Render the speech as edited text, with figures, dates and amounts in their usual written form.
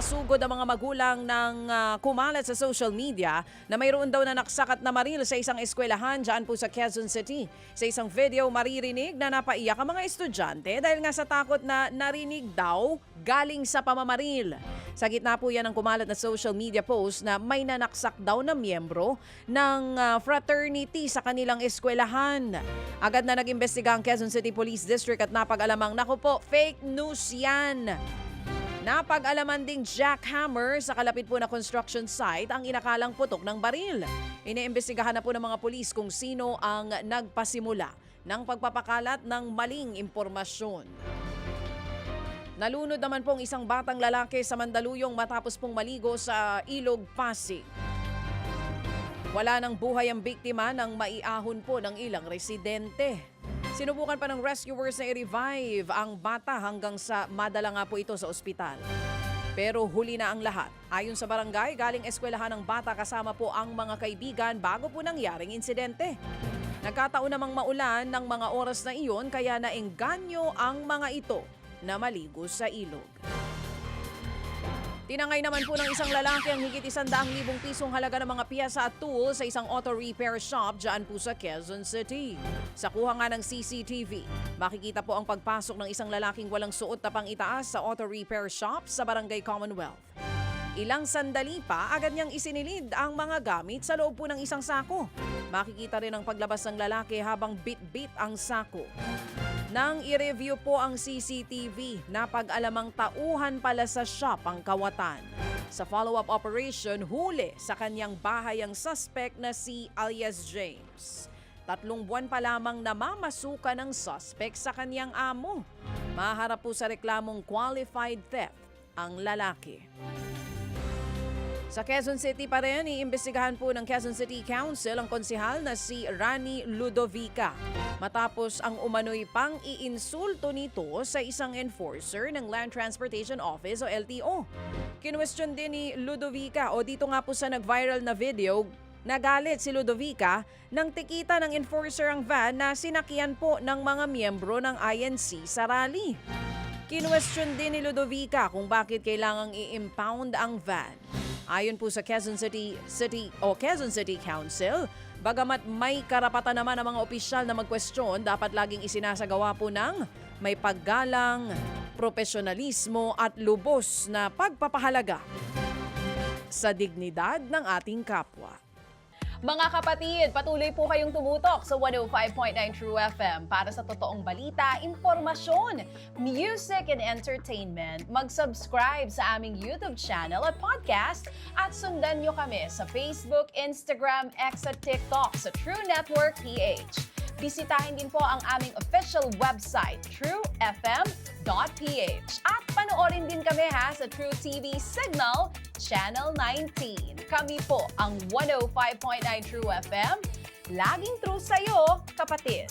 Pasugod ang mga magulang ng kumalat sa social media na mayroon daw na naksakat na maril sa isang eskwelahan dyan po sa Quezon City. Sa isang video maririnig na napaiyak ang mga estudyante dahil nga sa takot na narinig daw galing sa pamamaril. Sa gitna po yan ng kumalat na social media post na may nanaksak daw na miyembro ng fraternity sa kanilang eskwelahan. Agad na nag-imbestiga ang Quezon City Police District at napag-alamang, naku po, fake news yan. Napag-alaman ding jackhammer sa kalapit po na construction site ang inakalang putok ng baril. Iniimbestigahan na po ng mga pulis kung sino ang nagpasimula ng pagpapakalat ng maling impormasyon. Nalunod naman pong isang batang lalaki sa Mandaluyong matapos pong maligo sa Ilog, Pasig. Wala nang buhay ang biktima nang maiahon po ng ilang residente. Sinubukan pa ng rescuers na i-revive ang bata hanggang sa madala nga po ito sa ospital. Pero huli na ang lahat. Ayon sa barangay, galing eskwelahan ng bata kasama po ang mga kaibigan bago po nangyaring insidente. Nagkataon namang maulan ng mga oras na iyon kaya naengganyo ang mga ito na maligo sa ilog. Tinangay naman po ng isang lalaki ang higit 100,000 pisong halaga ng mga piyesa at tools sa isang auto repair shop dyan po sa Quezon City. Sa kuha nga ng CCTV, makikita po ang pagpasok ng isang lalaking walang suot na pang-itaas sa auto repair shop sa Barangay Commonwealth. Ilang sandali pa, agad niyang isinilid ang mga gamit sa loob po ng isang sako. Makikita rin ang paglabas ng lalaki habang bit-bit ang sako. Nang i-review po ang CCTV, napag-alamang tauhan pala sa shop ang kawatan. Sa follow-up operation, huli sa kanyang bahay ang suspect na si alias James. 3 buwan pa lamang namamasukan ng suspect sa kanyang amo. Maharap po sa reklamong qualified theft ang lalaki. Sa Quezon City pa rin, iimbestigahan po ng Quezon City Council ang konsehal na si Rani Ludovica. Matapos ang umano'y pang-iinsulto nito sa isang enforcer ng Land Transportation Office o LTO. Kinwestiyon din ni Ludovica o dito nga po sa nag-viral na video, nagalit si Ludovica nang tikita ng enforcer ang van na sinakyan po ng mga miyembro ng INC sa rally. Kinwestiyon din ni Ludovica kung bakit kailangang i-impound ang van. Ayon po sa Quezon City Council, bagamat may karapatan naman ang mga opisyal na magkwestiyon, dapat laging isinasagawa po ng may paggalang, profesionalismo at lubos na pagpapahalaga sa dignidad ng ating kapwa. Mga kapatid, patuloy po kayong tumutok sa 105.9 True FM para sa totoong balita, impormasyon, music and entertainment. Mag-subscribe sa aming YouTube channel at podcast at sundan nyo kami sa Facebook, Instagram, X at TikTok sa True Network PH. Bisitahin din po ang aming official website, truefm.ph. At panoorin din kami sa True TV Signal, Channel 19. Kami po ang 105.9 True FM. Laging true sa'yo, kapatid.